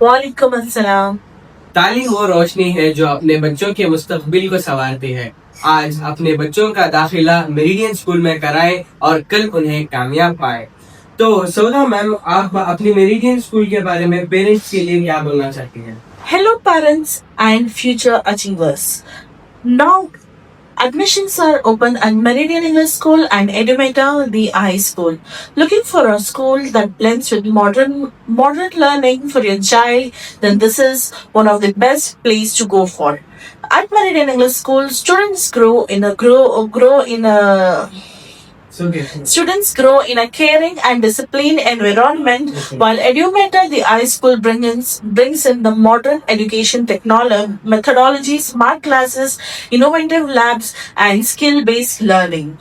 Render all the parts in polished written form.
वालेकुम अस्सलाम। तालीम वो रोशनी है जो अपने बच्चों के मुस्तकबिल को संवारती है। आज अपने बच्चों का दाखिला मेरिडियन स्कूल में कराएं और कल उन्हें कामयाब पाए। तो सौदा मैम, आप अपनी मेरिडियन स्कूल के बारे में पेरेंट्स के लिए क्या बोलना चाहती हैं? Hello parents and future achievers. Now admissions are open at Meridian English School and Edumeta the I School. Looking for a school that blends with modern learning for your child, then this is one of the best place to go for. At Meridian English School, students grow in a students grow in a caring and disciplined environment, while Edumeta, the iSchool, brings in the modern education technology, methodology, smart classes, innovative labs, and skill-based learning.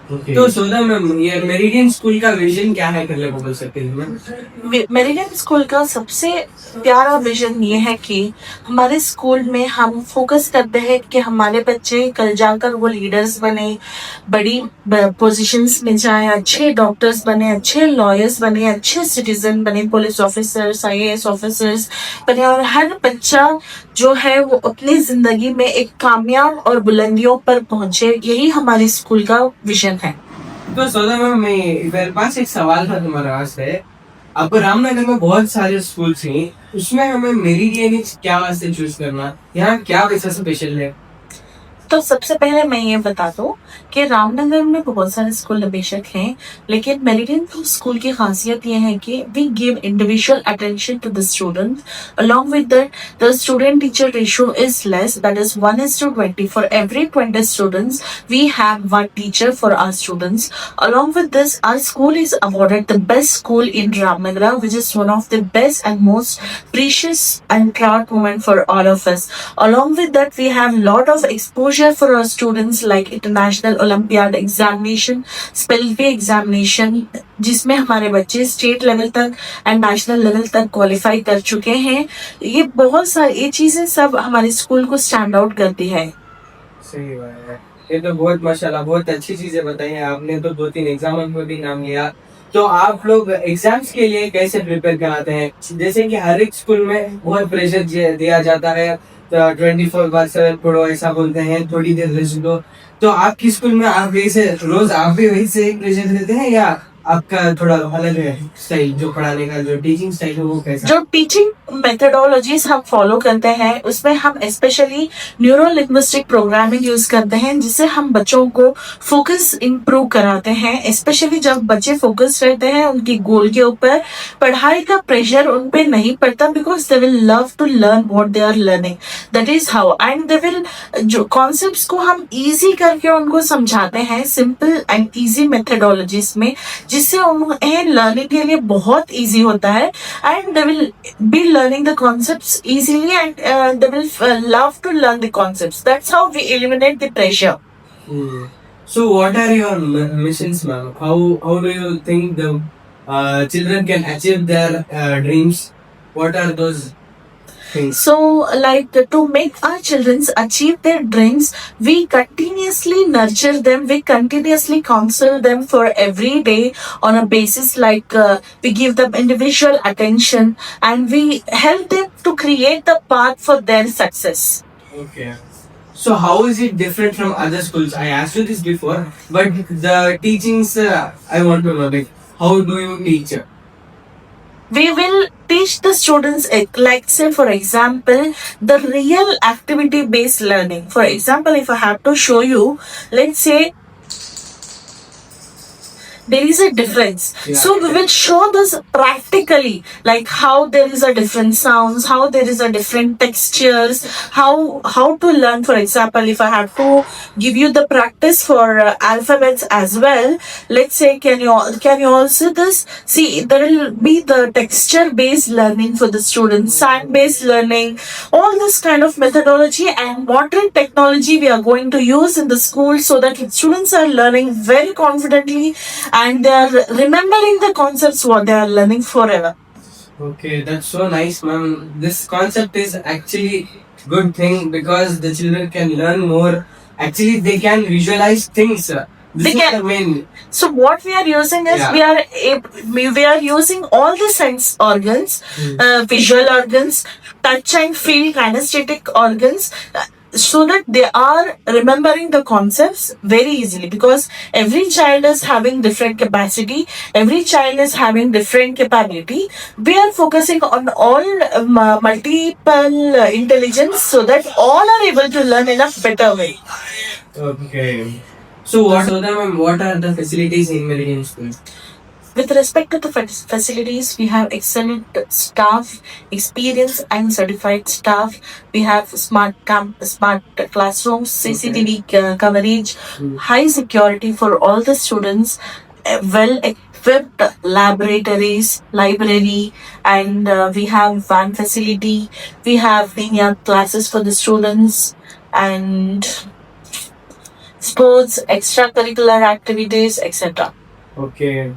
तो सौदा ma'am, ये meridian school का vision क्या है, कर बोल सकते हैं मैम? मेरिडियन स्कूल का सबसे प्यारा विजन ये है कि हमारे स्कूल में हम फोकस करते हैं कि हमारे बच्चे कल जाकर वो लीडर्स बने, बड़ी पोजीशंस में जाए, अच्छे डॉक्टर्स बने, अच्छे लॉयर्स बने, अच्छे सिटीजन बने, पुलिस ऑफिसर्स, आईएएस ऑफिसर्स बने, और हर बच्चा जो है वो अपनी जिंदगी में एक कामयाब और बुलंदियों पर पहुंचे। यही हमारे स्कूल का विजन है। तो सौदा मैम, मेरे पास एक सवाल था तुम्हारे वास्ते। अब रामनगर में बहुत सारे स्कूल्स हैं, उसमें हमें मेरिडियन क्या वास्ते चूज करना, यहाँ क्या वैसा स्पेशल है? तो सबसे पहले मैं ये बता दूं कि रामनगर में बहुत सारे स्कूल बेशक हैं, लेकिन मेरिडियन स्कूल की खासियत ये है कि we give individual attention to the student. Along with that the student teacher ratio is less, that is 1:20। For every 20 students we have one teacher for our students. Along with this, our school is awarded the best school in Ramnagara, which is one of the best and most precious and proud moment for all of us. Along with that, we have lot of exposure for our students like international olympiad examination, spellway examination, जिसमें हमारे बच्चे state level तक and national level तक qualify कर चुके हैं। ये बहुत सारी ये चीजें सब हमारे स्कूल को स्टैंड आउट करती है। सही बात है। ये तो बहुत माशाल्लाह बहुत अच्छी चीजें बताई हैं आपने। तो 2-3 एग्जाम में भी नाम लिया। तो आप लोग एग्जाम्स के लिए कैसे प्रिपेयर कराते हैं? जैसे कि हर एक स्कूल में बहुत प्रेशर दिया जाता है, तो 24/7 पढ़ो ऐसा बोलते हैं, थोड़ी देर रेस्ट लो। तो आपकी स्कूल में आप वैसे रोज आप भी वही से प्रेशर देते हैं या आपका थोड़ा अलग है स्टाइल, जो पढ़ाने का जो टीचिंग स्टाइल है वो कैसा? जो टीचिंग मेथडोलॉजीज हम फॉलो करते हैं उसमें हम specially neuro linguistic programming use करते हैं, जिससे हम बच्चों को फोकस इंप्रूव कराते हैं। स्पेशली जब बच्चे फोकस रहते हैं उनकी गोल के ऊपर, पढ़ाई का प्रेशर उन पे नहीं पड़ता, because they will love to learn what they are learning, that is how. And they will जो कॉन्सेप्ट्स को हम इजी करके उनको समझाते हैं सिंपल एंड इजी मेथडोलॉजीज में, जिससे उन्हें लर्निंग के लिए बहुत इजी होता है। And they will be learning the concepts easily, and they will love to learn the concepts. That's how we eliminate the pressure. So what are your missions, ma'am? How do you think the children can achieve their dreams? What are those things? So, like to make our children achieve their dreams, we continuously nurture them. We continuously counsel them for every day on a basis. Like we give them individual attention, and we help them to create the path for their success. Okay. So how is it different from other schools? I asked you this before, but the teachings I want to know, like how do you teach? We will teach the students, like say for example, the real activity based learning. For example, if I have to show you, let's say there is a difference. Yeah. So we will show this practically, like how there is a different sounds, how there is a different textures, how to learn. For example, if I have to give you the practice for alphabets as well, let's say can you also this see, there will be the texture based learning for the students, sign based learning, all this kind of methodology and modern technology we are going to use in the school, so that students are learning very confidently and they are remembering the concepts what they are learning forever. Okay, that's so nice, ma'am. This concept is actually good thing because the children can learn more. Actually, they can visualize things This is the main. So what we are using is Yeah. we are using all the sense organs, visual organs, touch and feel kinesthetic organs, so that they are remembering the concepts very easily, because every child is having different capacity, every child is having different capability. We are focusing on all multiple intelligence, so that all are able to learn in a better way. Okay. So what are the facilities in Meridian School? With respect to the facilities, we have excellent staff, experienced and certified staff. We have smart classrooms, CCTV coverage, high security for all the students, well equipped laboratories, library, and we have van facility. We have linear classes for the students, and sports, extracurricular activities, etc. Okay.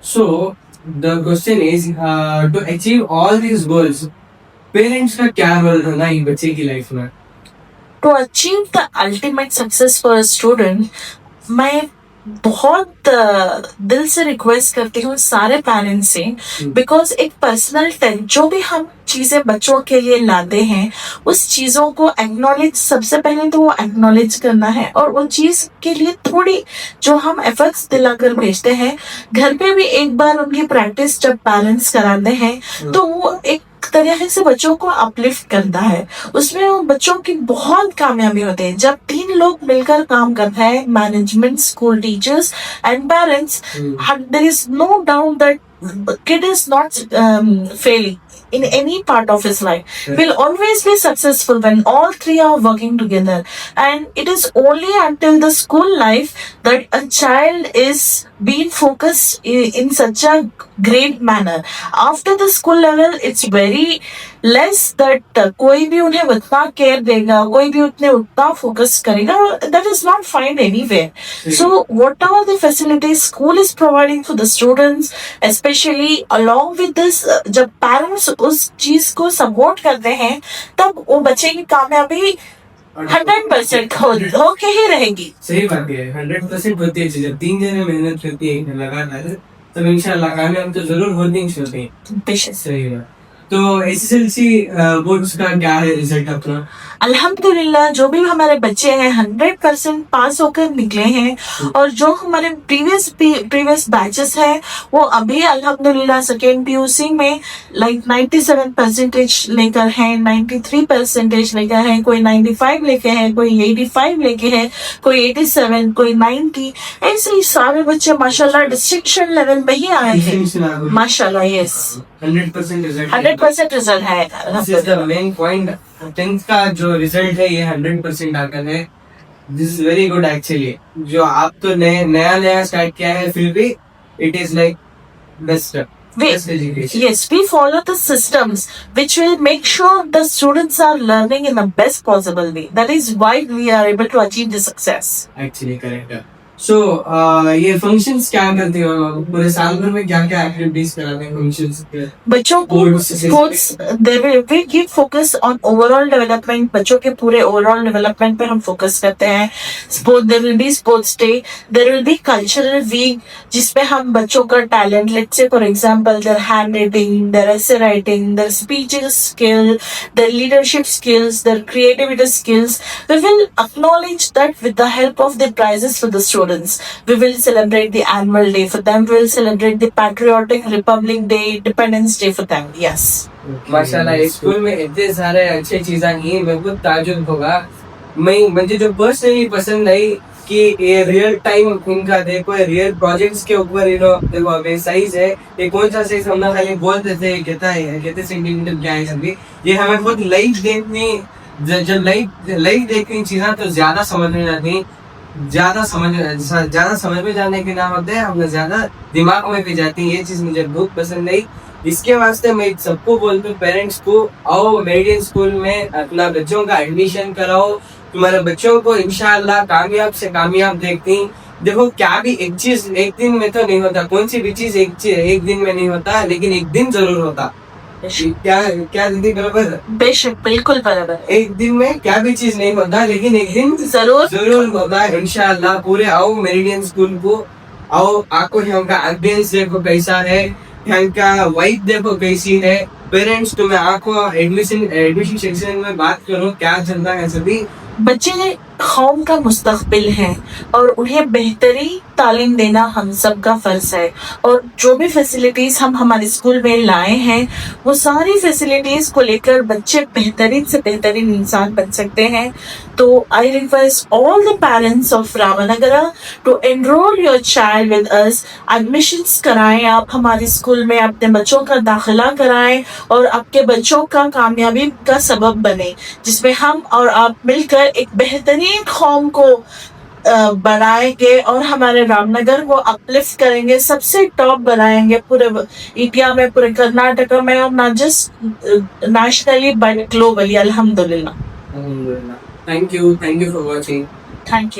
So the question is to achieve all these goals, parents का क्या role रहना है बच्चे की life में? To achieve the ultimate success for a student, मैं बहुत दिल से रिक्वेस्ट करती हूँ सारे पेरेंट्स से, बिकॉज एक पर्सनल टच जो भी हम चीजें बच्चों के लिए लाते हैं, उस चीजों को एक्नॉलेज, सबसे पहले तो वो एक्नॉलेज करना है, और उन चीज के लिए थोड़ी जो हम एफर्ट्स दिलाकर भेजते हैं, घर पे भी एक बार उनकी प्रैक्टिस जब पेरेंट्स कराते हैं, तो वो एक तरीके से बच्चों को अपलिफ्ट करता है, उसमें वो बच्चों की बहुत कामयाबी होती है। जब 3 लोग मिलकर काम करते हैं, management, school teachers and parents, there is no doubt that kid is not failing in any part of his life. Will always be successful when all 3 are working together. And it is only until the school life that a child is being focused in such a great manner. After the school level, it's very less that कोई भी उन्हें उतना care देगा, कोई भी उतना focus करेगा. That is not found anywhere. So what are the facilities school is providing for the students, especially along with this, जब parents उस चीज को सपोर्ट करते हैं, तब वो बच्चे की कामयाबी 100% होके ही रहेगी. सही बात है, 100% होती है. जब 3 जने मेहनत करती है लगातार, तब इंशाल्लाह कामयाब तो जरूर होती है. बेशक. सही है. तो एसएसएलसी बोर्ड्स का क्या है रिजल्ट अपना? अल्हम्दुलिल्लाह जो भी हमारे बच्चे हैं 100% पास होकर निकले हैं, और जो हमारे प्रीवियस बैचेस हैं वो अभी अल्हम्दुलिल्लाह सेकेंड पीयूसी में 97% लेकर हैं, 93% लेकर हैं, कोई 95 लेके हैं, कोई 85 लेके हैं, कोई 87, कोई 90. ऐसे ही सारे बच्चे माशाल्लाह डिस्ट्रिक्शन लेवल में ही आए हैं माशाल्लाह. Yes, 100% result. 100% रिजल्ट है. This is the main point. 10th का जो रिजल्ट है ये 100% आकर है. This is very good actually. जो आप तो नया स्टार्ट किया है, फिर भी it is like best education. Yes, we follow the systems which will make sure the students are learning in the best possible way. That is why we are able to achieve the success. Actually correct. So ये functions क्या करते हो पूरे साल भर में, क्या क्या एक्टिविटीज कराते हैं functions के? बच्चों को sports, we give focus on overall development. बच्चों के पूरे overall development पे हम focus करते हैं. There will be sports day, there will be cultural week जिसपे हम बच्चों का talent, let's say for example their handwriting, their essay writing, their speech skill, their leadership skills, their creativity skills, we will acknowledge that with the help of the prizes for the students. We will celebrate the annual day for them. We will celebrate the patriotic Republic Day, Independence Day for them. Yes. माशाल्लाह school में इतने सारे अच्छे चीज़ें हैं, मैं खुद ताजुब होगा. मुझे जो पर्सनली पसंद आई कि ये रियल टाइम उनका देखो, रियल प्रोजेक्ट्स के ऊपर देखो अभी साइज है, ये कौन सा साइज हम ना खाली बोलते थे कहते सेंटीमीटर क्या है सभी, ये हमें खुद लाइव देखनी, जब लाइव देखनी चीज़ें तो ज्यादा समझ में आती, ज्यादा समझ में जाने के नाम होते हैं, हमें ज्यादा दिमाग में भी जाती है. ये चीज मुझे बहुत पसंद आई. इसके वास्ते मैं सबको बोलता हूँ, पेरेंट्स को, आओ मेरिडियन स्कूल में अपना बच्चों का एडमिशन कराओ. तुम्हारे बच्चों को इंशाल्लाह कामयाब से कामयाब देखती. देखो क्या भी एक चीज एक दिन में तो नहीं होता, कौन सी भी चीज एक दिन में नहीं होता, लेकिन एक दिन जरूर होता. क्या क्या दीदी बराबर? बेशक बिल्कुल बराबर। एक दिन में क्या भी चीज नहीं होता, लेकिन एक दिन जरूर जरूर होता है इंशाल्लाह। पूरे आओ मेरिडियन स्कूल को, आओ आको, यहाँ का एम्बियंस देखो कैसा है, यहाँ का वाइब देखो कैसी है। पेरेंट्स तुम्हें आको एडमिशन सेक्शन में बात करो क्या चलता है सभी। बच्चे कौम का मुस्तकबिल हैं और उन्हें बेहतरीन तालीम देना हम सब का फर्ज है। और जो भी फैसिलिटीज हम हमारे स्कूल में लाए हैं वो सारी फैसिलिटीज को लेकर बच्चे बेहतरीन से बेहतरीन इंसान बन सकते हैं। तो I request all the parents of Ramanagara to enrol your child with us. Admissions कराएं आप हमारे स्कूल में, अपने बच्चों का दाखिला कराएं और आपके बच्चों का कामयाबी का सबब बने, जिसमें हम और आप मिलकर एक बेहतरीन कौम को बनाएंगे और हमारे रामनगर को अपलिफ्ट करेंगे, सबसे टॉप बनाएंगे पूरे इंडिया में, पूरे कर्नाटका में, और not just nationally but globally. अल्हम्दुलिल्लाह। Thank you for watching. Thank you.